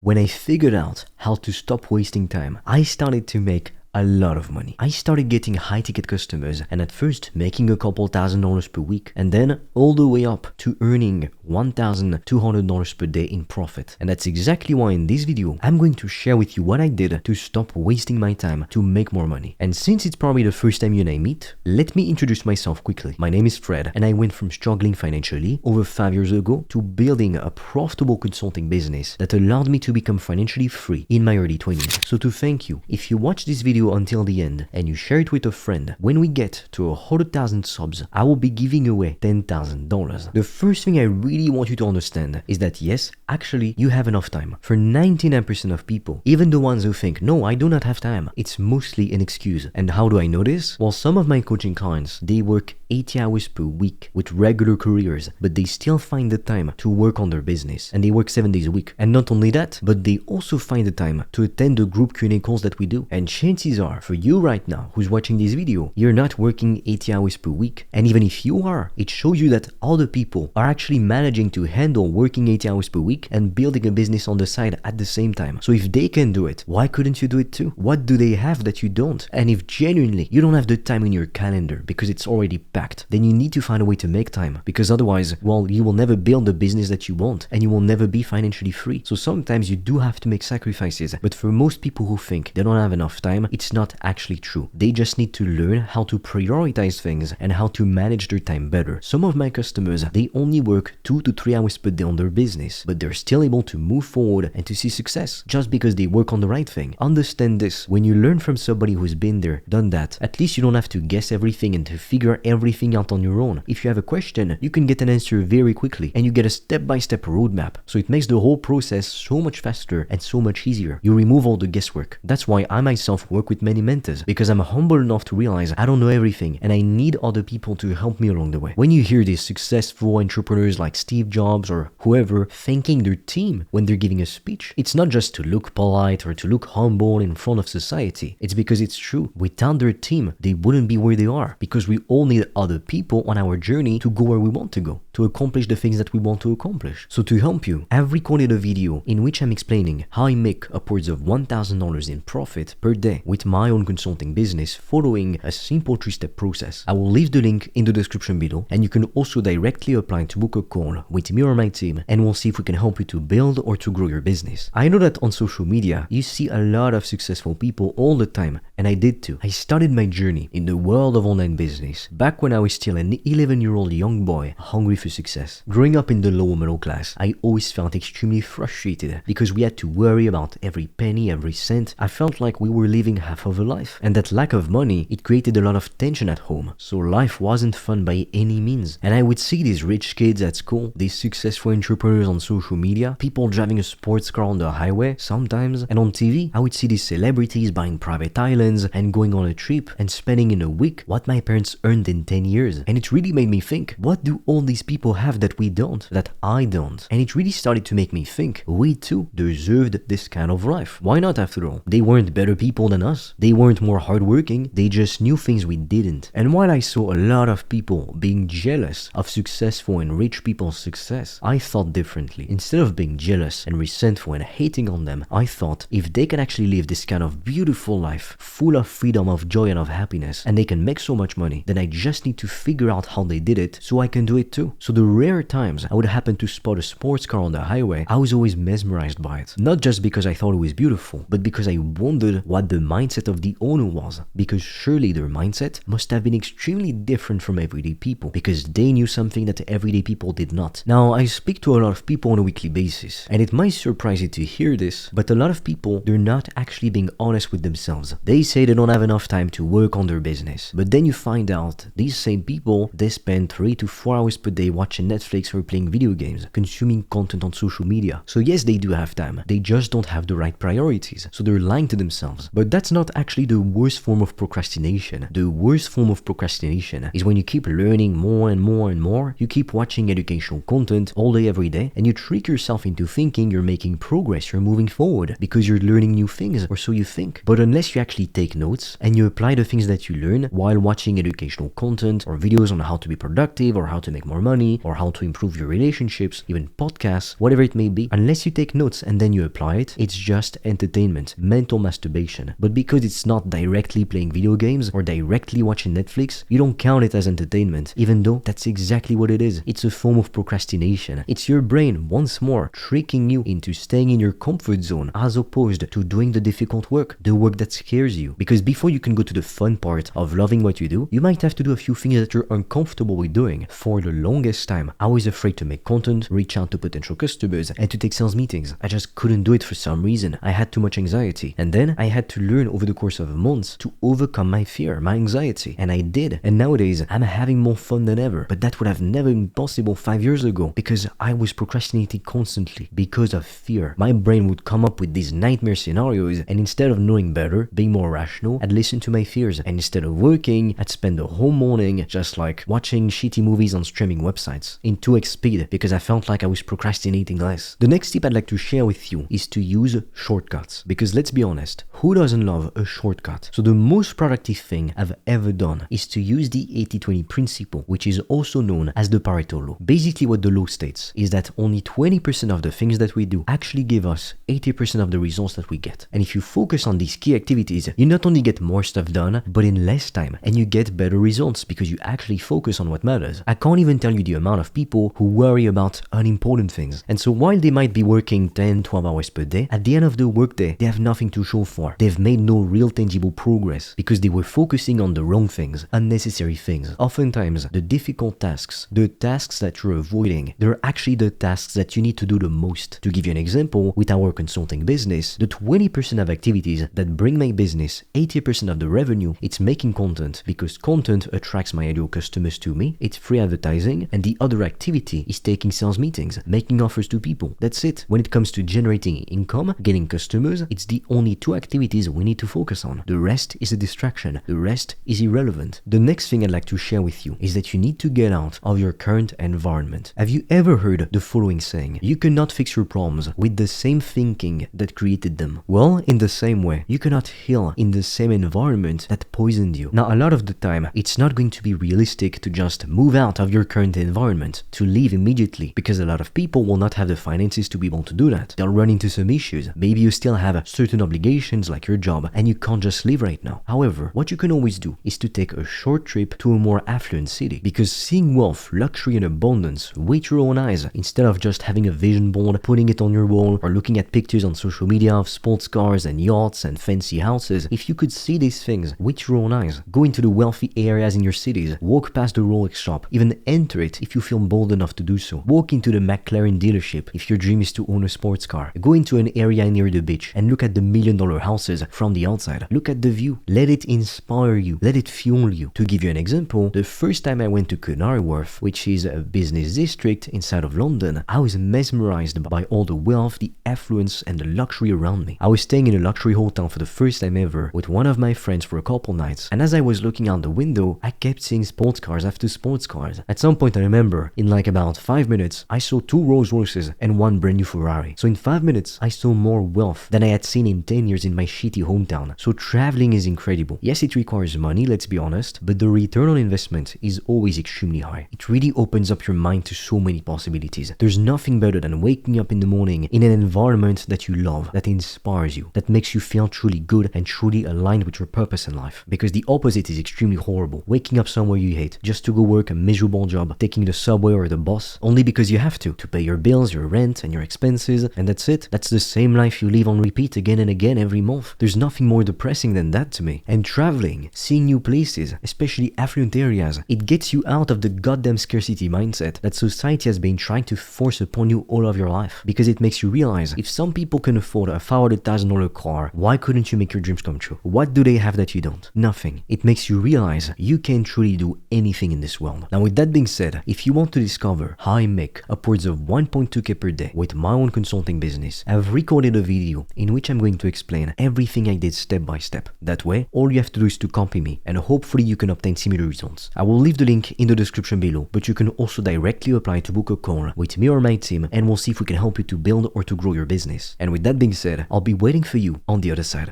When I figured out how to stop wasting time, I started to make a lot of money. I started getting high-ticket customers and at first making a couple $1,000s per week and then all the way up to earning $1,200 per day in profit. And that's exactly why in this video, I'm going to share with you what I did to stop wasting my time to make more money. And since it's probably the first time you and I meet, let me introduce myself quickly. My name is Fred and I went from struggling financially over 5 years ago to building a profitable consulting business that allowed me to become financially free in my early 20s. So to thank you, if you watch this video until the end and you share it with a friend, when we get to 100,000 subs, I will be giving away $10,000. The first thing I really want you to understand is that yes, actually you have enough time. For 99% of people, even the ones who think, no, I do not have time, it's mostly an excuse. And how do I know this? Well, some of my coaching clients, they work 80 hours per week with regular careers, but they still find the time to work on their business and they work 7 days a week. And not only that, but they also find the time to attend the group Q&A calls that we do. And chances are, for you right now who's watching this video, you're not working 80 hours per week. And even if you are, it shows you that other people are actually managing to handle working 80 hours per week and building a business on the side at the same time. So if they can do it, why couldn't you do it too? What do they have that you don't? And if genuinely you don't have the time in your calendar because it's already packed, then you need to find a way to make time, because otherwise, well, you will never build the business that you want and you will never be financially free. So sometimes you do have to make sacrifices, but for most people who think they don't have enough time, it's not actually true. They just need to learn how to prioritize things and how to manage their time better. Some of my customers, they only work 2 to 3 hours per day on their business, but they're still able to move forward and to see success just because they work on the right thing. Understand this, when you learn from somebody who's been there, done that, at least you don't have to guess everything and to figure everything out on your own. If you have a question, you can get an answer very quickly and you get a step-by-step roadmap. So it makes the whole process so much faster and so much easier. You remove all the guesswork. That's why I myself work with many mentors, because I'm humble enough to realize I don't know everything and I need other people to help me along the way. When you hear these successful entrepreneurs like Steve Jobs or whoever thanking their team when they're giving a speech, it's not just to look polite or to look humble in front of society. It's because it's true. Without their team, they wouldn't be where they are, because we all need other people on our journey to go where we want to go, to accomplish the things that we want to accomplish. So to help you, I've recorded a video in which I'm explaining how I make upwards of $1,000 in profit per day with my own consulting business following a simple 3-step process. I will leave the link in the description below, and you can also directly apply to book a call with me or my team, and we'll see if we can help you to build or to grow your business. I know that on social media, you see a lot of successful people all the time, and I did too. I started my journey in the world of online business back when I was still an 11-year-old young boy hungry for success. Growing up in the lower middle class, I always felt extremely frustrated because we had to worry about every penny, every cent. I felt like we were living half of a life, and that lack of money, it created a lot of tension at home. So life wasn't fun by any means. And I would see these rich kids at school, these successful entrepreneurs on social media, people driving a sports car on the highway sometimes, and on TV, I would see these celebrities buying private islands and going on a trip and spending in a week what my parents earned in 10 years. And it really made me think, what do all these people have that we don't, that I don't? And it really started to make me think, we too deserved this kind of life. Why not after all? They weren't better people than us. They weren't more hardworking. They just knew things we didn't. And while I saw a lot of people being jealous of successful and rich people's success, I thought differently. Instead of being jealous and resentful and hating on them, I thought if they can actually live this kind of beautiful life, full of freedom, of joy and of happiness, and they can make so much money, then I just need to figure out how they did it so I can do it too. So the rare times I would happen to spot a sports car on the highway, I was always mesmerized by it. Not just because I thought it was beautiful, but because I wondered what the mindset of the owner was, because surely their mindset must have been extremely different from everyday people, because they knew something that everyday people did not. Now, I speak to a lot of people on a weekly basis, and it might surprise you to hear this, but a lot of people, they're not actually being honest with themselves. They say they don't have enough time to work on their business, but then you find out these same people, they spend 3 to 4 hours per day watching Netflix or playing video games, consuming content on social media. So yes, they do have time, they just don't have the right priorities, so they're lying to themselves. But that's not actually the worst form of procrastination. The worst form of procrastination is when you keep learning more and more and more, you keep watching educational content all day every day, and you trick yourself into thinking you're making progress, you're moving forward because you're learning new things, or so you think. But unless you actually take notes and you apply the things that you learn while watching educational content content or videos on how to be productive or how to make more money or how to improve your relationships, even podcasts, whatever it may be, unless you take notes and then you apply it, it's just entertainment, mental masturbation. But because it's not directly playing video games or directly watching Netflix, you don't count it as entertainment, even though that's exactly what it is. It's a form of procrastination. It's your brain, once more, tricking you into staying in your comfort zone as opposed to doing the difficult work, the work that scares you. Because before you can go to the fun part of loving what you do, you might have to do a few things that you're uncomfortable with doing. For the longest time, I was afraid to make content, reach out to potential customers, and to take sales meetings. I just couldn't do it for some reason. I had too much anxiety. And then I had to learn over the course of months to overcome my fear, my anxiety. And I did. And nowadays, I'm having more fun than ever. But that would have never been possible 5 years ago because I was procrastinating constantly because of fear. My brain would come up with these nightmare scenarios, and instead of knowing better, being more rational, I'd listen to my fears. And instead of working, I'd spend the whole morning just like watching shitty movies on streaming websites in 2x speed because I felt like I was procrastinating less. The next tip I'd like to share with you is to use shortcuts. Because let's be honest, who doesn't love a shortcut? So the most productive thing I've ever done is to use the 80-20 principle, which is also known as the Pareto law. Basically what the law states is that only 20% of the things that we do actually give us 80% of the results that we get. And if you focus on these key activities, you not only get more stuff done, but in less time, and you get better results because you actually focus on what matters. I can't even tell you the amount of people who worry about unimportant things. And so while they might be working 10-12 hours per day, at the end of the workday, they have nothing to show for. They've made no real tangible progress because they were focusing on the wrong things, unnecessary things. Oftentimes, the difficult tasks, the tasks that you're avoiding, they're actually the tasks that you need to do the most. To give you an example, with our consulting business, the 20% of activities that bring my business 80% of the revenue, it's making content because content attracts my ideal customers to me, it's free advertising, and the other activity is taking sales meetings, making offers to people. That's it. When it comes to generating income, getting customers, it's the only two activities we need to focus on. The rest is a distraction. The rest is irrelevant. The next thing I'd like to share with you is that you need to get out of your current environment. Have you ever heard the following saying? You cannot fix your problems with the same thinking that created them. Well, in the same way, you cannot heal in the same environment that poisoned you. Now, a lot of the time, it's not going to be realistic to just move out of your current environment, to leave immediately, because a lot of people will not have the finances to be able to do that. They'll run into some issues. Maybe you still have certain obligations like your job, and you can't just leave right now. However, what you can always do is to take a short trip to a more affluent city, because seeing wealth, luxury, and abundance with your own eyes, instead of just having a vision board, putting it on your wall, or looking at pictures on social media of sports cars and yachts and fancy houses, if you could see these things with your own eyes, go into the wealthy areas in your cities, walk past the Rolex shop, even enter it if you feel bold enough to do so, walk into the McLaren dealership if your dream is to own a sports car, go into an area near the beach and look at the $1 million houses from the outside, look at the view, let it inspire you, let it fuel you. To give you an example, the first time I went to Canary Wharf, which is a business district inside of London, I was mesmerized by all the wealth, the affluence, and the luxury around me. I was staying in a luxury hotel for the first time ever with one of my friends for a couple nights, and as I was looking out the window, I kept seeing sports cars after sports cars. At some point I remember, in like about 5 minutes, I saw 2 Rolls Royces and 1 brand new Ferrari. So in 5 minutes, I saw more wealth than I had seen in 10 years in my shitty hometown. So traveling is incredible. Yes, it requires money, let's be honest, but the return on investment is always extremely high. It really opens up your mind to so many possibilities. There's nothing better than waking up in the morning in an environment that you love, that inspires you, that makes you feel truly good and truly aligned with your purpose in life. Because the opposite is extremely horrible. Waking up somewhere you hate, just to go work a miserable job, taking the subway or the bus, only because you have to pay your bills, your rent, and your expenses, and that's it. That's the same life you live on repeat again and again every month. There's nothing more depressing than that to me. And traveling, seeing new places, especially affluent areas, it gets you out of the goddamn scarcity mindset that society has been trying to force upon you all of your life. Because it makes you realize, if some people can afford a $500,000 car, why couldn't you make your dreams come true? What do they have that you don't? Nothing. It makes you realize you can truly do anything in this world. Now with that being said, if you want to discover how I make upwards of 1.2k per day with my own consulting business, I've recorded a video in which I'm going to explain everything I did step by step. That way, all you have to do is to copy me, and hopefully you can obtain similar results. I will leave the link in the description below, but you can also directly apply to book a call with me or my team, and we'll see if we can help you to build or to grow your business. And with that being said, I'll be waiting for you on the other side.